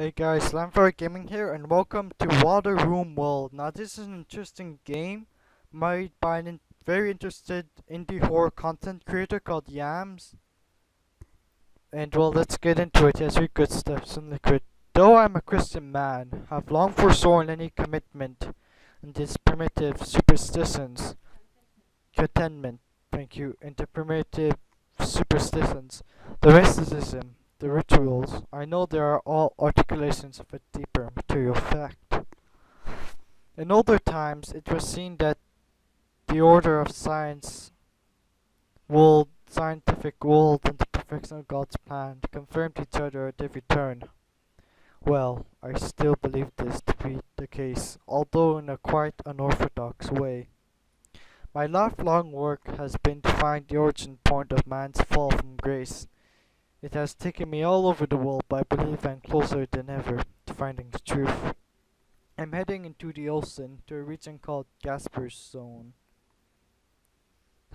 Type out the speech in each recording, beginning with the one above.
Hey guys, Lamfire Gaming here, and welcome to Water Room World. Now, this is an interesting game made by a very interested indie horror content creator called Yams. And well, let's get into it. Yes, read good stuff, some liquid. Though I'm a Christian man, have long forsworn any commitment in these primitive superstitions. Contentment, thank you, into primitive superstitions. The mysticism, the rituals. I know they are all articulations of a deeper material fact. In older times, it was seen that the order of scientific world, and the perfection of God's plan confirmed each other at every turn. Well, I still believe this to be the case, although in a quite unorthodox way. My lifelong work has been to find the origin point of man's fall from grace. It has taken me all over the world, but I believe I'm closer than ever to finding the truth. I'm heading into the ocean to a region called Gasper's Zone.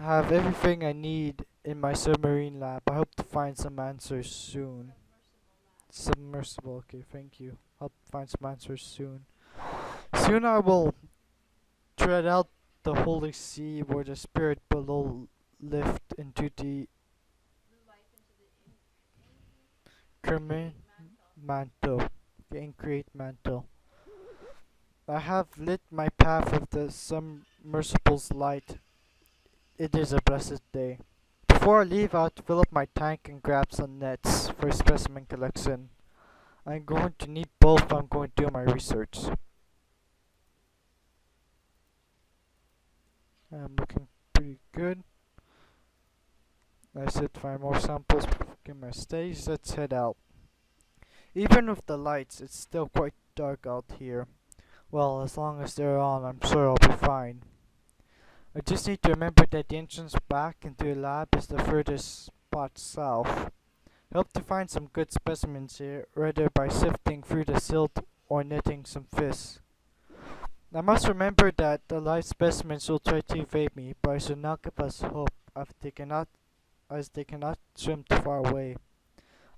I have everything I need in my submarine lab. I hope to find some answers soon. Submersible, okay, thank you. I'll find some answers soon. Soon I will tread out the holy sea where the spirit below lift into the Kermit mantle, the increate mantle. I have lit my path with the submersible's light. It is a blessed day. Before I leave, I have to fill up my tank and grab some nets for specimen collection. I'm going to need both if I'm going to do my research. I'm looking pretty good. I said find more samples before my stage. Let's head out. Even with the lights, it's still quite dark out here. Well, as long as they're on, I'm sure I'll be fine. I just need to remember that the entrance back into the lab is the furthest spot south. I hope to find some good specimens here, either by sifting through the silt or netting some fish. I must remember that the live specimens will try to evade me, but I should not give us hope as they cannot swim too far away.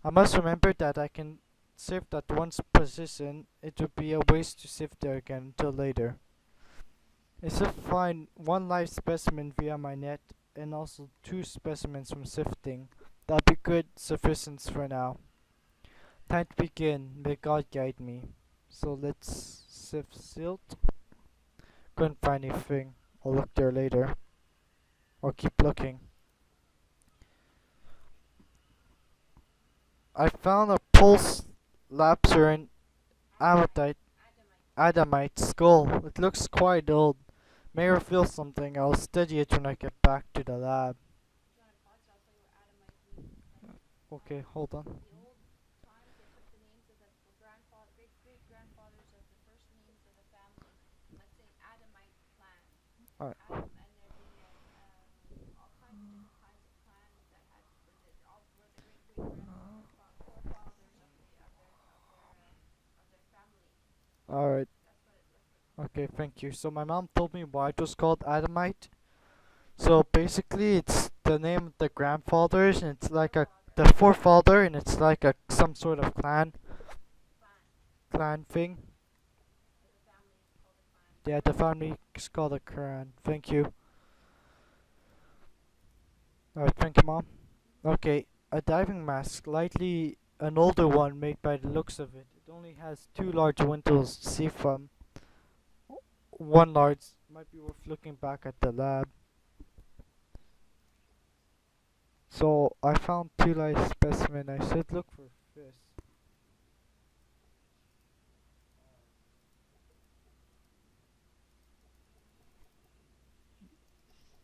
I must remember that I can sift at one position. It would be a waste to sift there again until later. I should find one live specimen via my net and also 2 specimens from sifting. That'll be good sufficient for now. Time to begin. May God guide me. So let's sift silt. Couldn't find anything. I'll look there later. Or keep looking. I found a pulse lapser Adamite skull. It looks quite old. May reveal something. I'll study it when I get back to the lab. Okay, hold on. Alright. Alright. Okay, thank you. So my mom told me why it was called Adamite. So basically, it's the name of the grandfathers, and it's like the forefather, and it's like some sort of clan thing. Yeah, the family is called a clan. Thank you. Alright, thank you, mom. Okay, a diving mask, slightly an older one made by the looks of it. It only has 2 large windows to see from. One large might be worth looking back at the lab. So I found 2 live specimen. I should look for fish.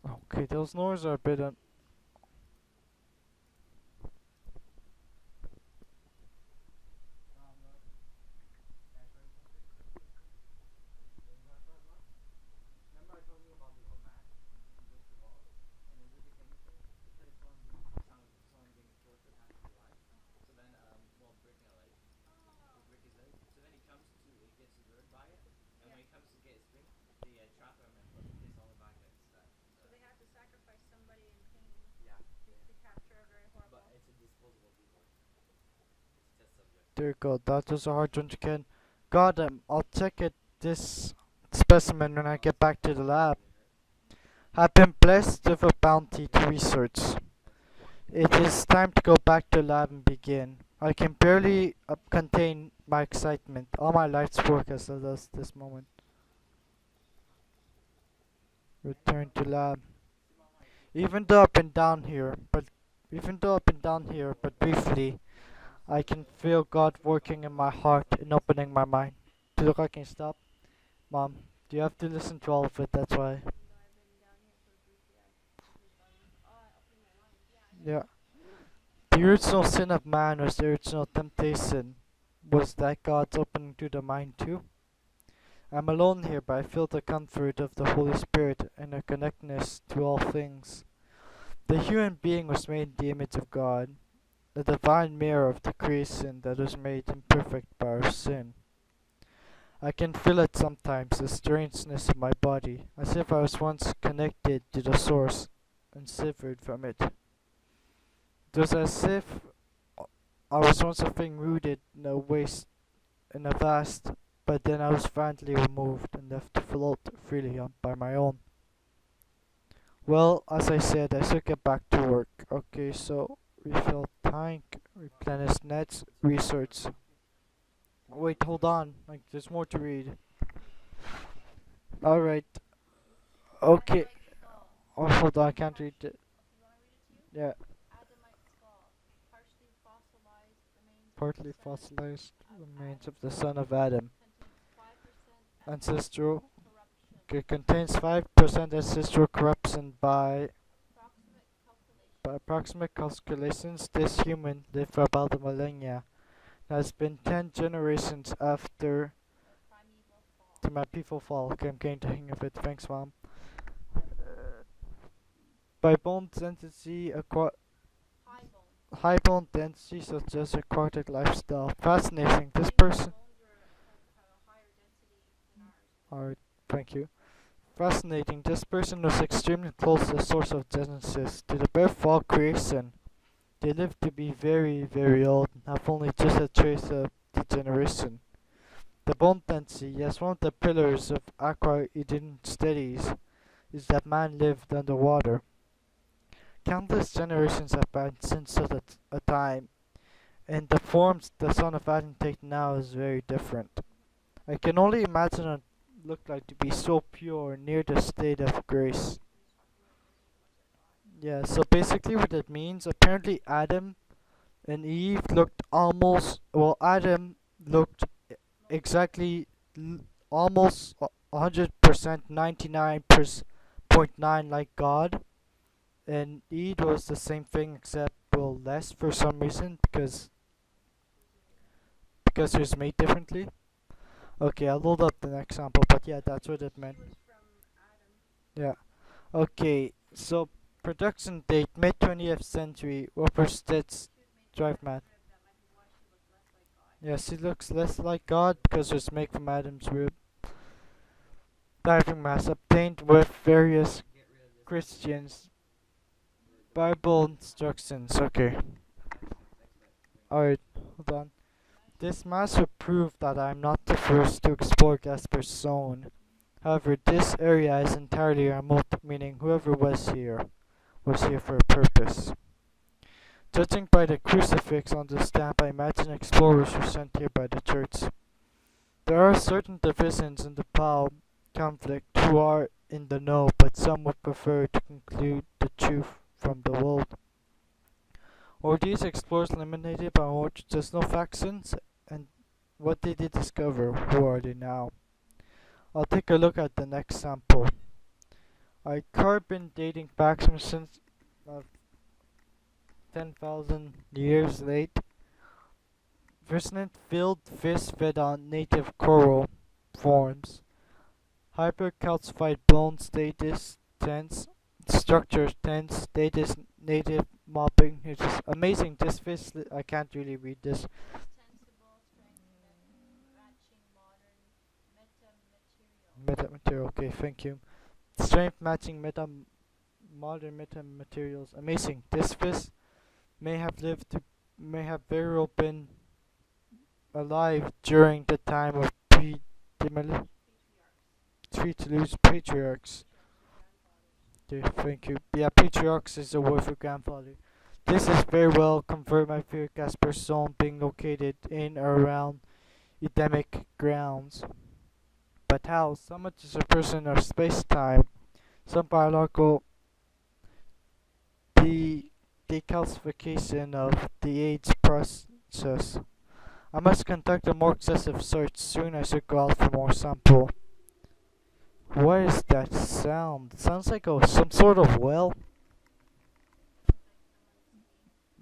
Okay, those noise are a bit There you go. That was a hard one to get. Got him. I'll check it. This specimen when I get back to the lab. Have been blessed with a bounty to research. It is time to go back to the lab and begin. I can barely contain my excitement. All my life's work has led us this moment. Return to lab. Even though I've been down here, but briefly, I can feel God working in my heart and opening my mind. Do you look like I can stop? Mom, do you have to listen to all of it? That's why. Yeah. The original sin of man was the original temptation. Was that God's opening to the mind too? I'm alone here, but I feel the comfort of the Holy Spirit and a connectedness to all things. The human being was made in the image of God, the divine mirror of the creation that was made imperfect by our sin. I can feel it sometimes, the strangeness of my body, as if I was once connected to the source and severed from it. It was as if I was once a thing rooted in a waste, in a vast, but then I was finally removed and left to float freely on by my own. Well, as I said, I should get back to work. Okay, so refill tank, replenish nets, research. Wait, hold on. Like, there's more to read. Alright. Okay. Oh, hold on, I can't read it. Yeah. Partly fossilized remains of the son of Adam. Ancestral. Okay, contains 5% ancestral corruption by approximate calculations. This human lived for about a millennia. It has been 10 generations after to my people fall. Okay, I'm getting the hang of it. Thanks, Mom. By bone density, high bone density suggests aquatic lifestyle. Fascinating. This person. Alright, thank you. Fascinating. This person was extremely close to the source of Genesis, to the birth of all creation. They lived to be very, very old and have only just a trace of degeneration. The bone density, yes, one of the pillars of aqua-Eden studies is that man lived underwater. Countless generations have passed since such a time, and the forms the son of Adam takes now is very different. I can only imagine what it looked like to be so pure near the state of grace. Yeah, so basically what it means, apparently Adam and Eve looked Adam looked exactly almost 100%, 99.9 like God, and Eve was the same thing except well less for some reason because it was made differently. Okay, I'll load up the next sample, but yeah, that's what it meant. Yeah. Okay, so production date mid 20th century. Upper Stitz Drive Mat. Yes, he looks less like God because it was made from Adam's rib. Diving mask obtained with various Christians. Bible instructions. Okay. Alright, hold on. This mask will prove that I am not the first to explore Gasper's zone. However, this area is entirely remote, meaning whoever was here for a purpose. Judging by the crucifix on the stamp, I imagine explorers were sent here by the church. There are certain divisions in the POW conflict who are in the know, but some would prefer to conclude the truth from the world. Or these explorers eliminated by which there's no factions, and what did they discover? Who are they now? I'll take a look at the next sample. Carbon dating back since 10,000 years late. Resonant filled fish fed on native coral forms. Hypercalcified bone status tense. Structure tense. Status native mopping. It's just amazing. This fish, I can't really read this. Metamaterial, okay, thank you. Strength matching modern metamaterials. Amazing. This fish may have very well been alive during the time of pre-demolition patriarchs. Okay, thank you. Yeah, patriarchs is the word for grandfather. This is very well confirmed by fear Casper's zone being located in or around Edemic grounds. But how? So much is a person of space-time. Some biological de- decalcification of the age process. I must conduct a more excessive search. Soon I should go out for more sample. What is that sound? It sounds like some sort of well.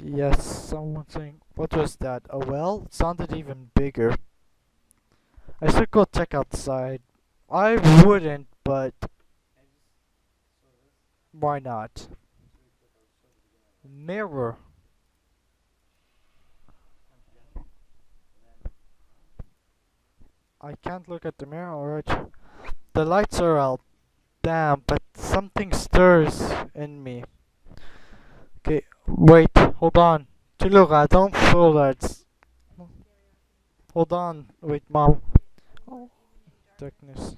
Yes, someone saying, what was that? A well? It sounded even bigger. I should go check outside. I wouldn't, but why not? Mirror. I can't look at the mirror, alright. The lights are out. Damn, but something stirs in me. Okay, wait, hold on. Chiluka, don't throw that. Hold on, wait, mom. Oh, darkness.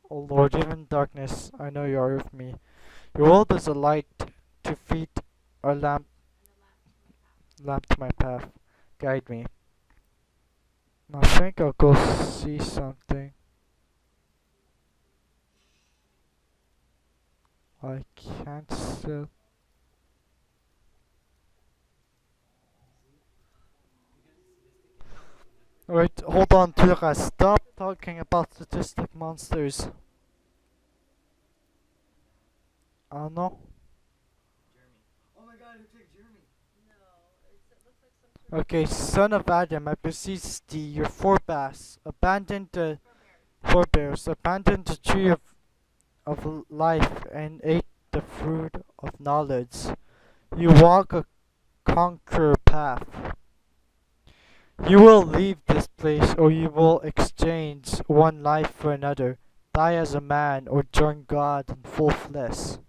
Oh Lord, even darkness, I know you are with me. Your world is a light to feed a lamp to my path. Guide me. I think I'll go see something. I can't still. Wait, hold on, Chiluka, stop talking about statistic monsters. I don't know. Okay, son of Adam, I beseech thee, your forebears abandoned the tree of life and ate the fruit of knowledge. You walk a conqueror path. You will leave this place, or you will exchange one life for another, die as a man, or join God in full flesh.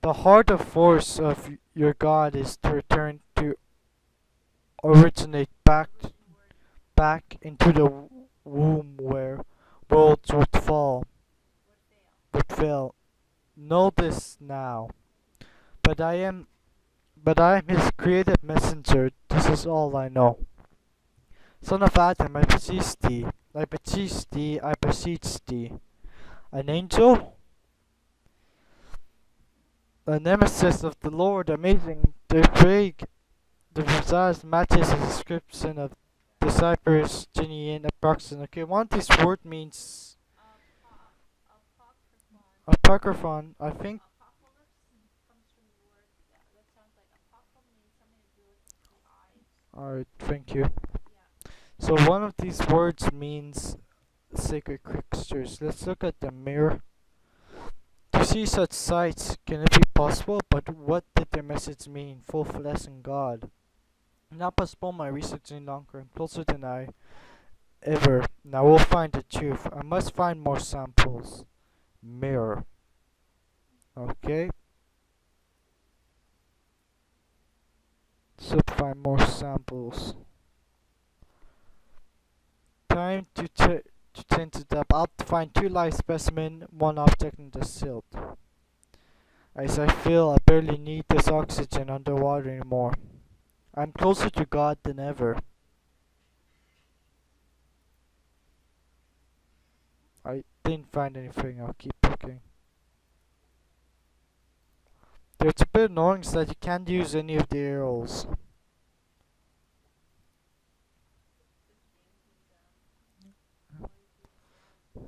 The heart of force of your God is to return to originate back into the womb where worlds would fail. Know this now. But I am his creative messenger. This is all I know. Son of Adam, I beseech thee, I beseech thee, I beseech thee. An angel? A nemesis of the Lord, amazing. The precise matches the description of the Cyprus Genian approximation. Okay, one of these words means apocryphon. I think. Alright, thank you. So one of these words means sacred creatures. Let's look at the mirror. To see such sights, can it be possible? But what did their message mean? Full flesh and God. Now postpone my research any longer. I'm closer than I ever. Now we'll find the truth. I must find more samples. Mirror. Okay. So find more samples. Time to change it up. I'll find 2 live specimens, 1 object in the silt. As I feel I barely need this oxygen underwater anymore. I'm closer to God than ever. I didn't find anything, I'll keep looking. It's a bit annoying that you can't use any of the arrows.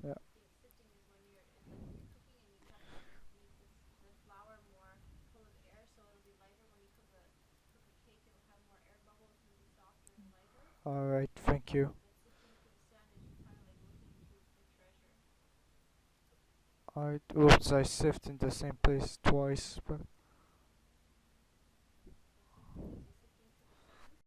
Yeah. Alright, thank you. Alright, oops, I sifted in the same place twice, but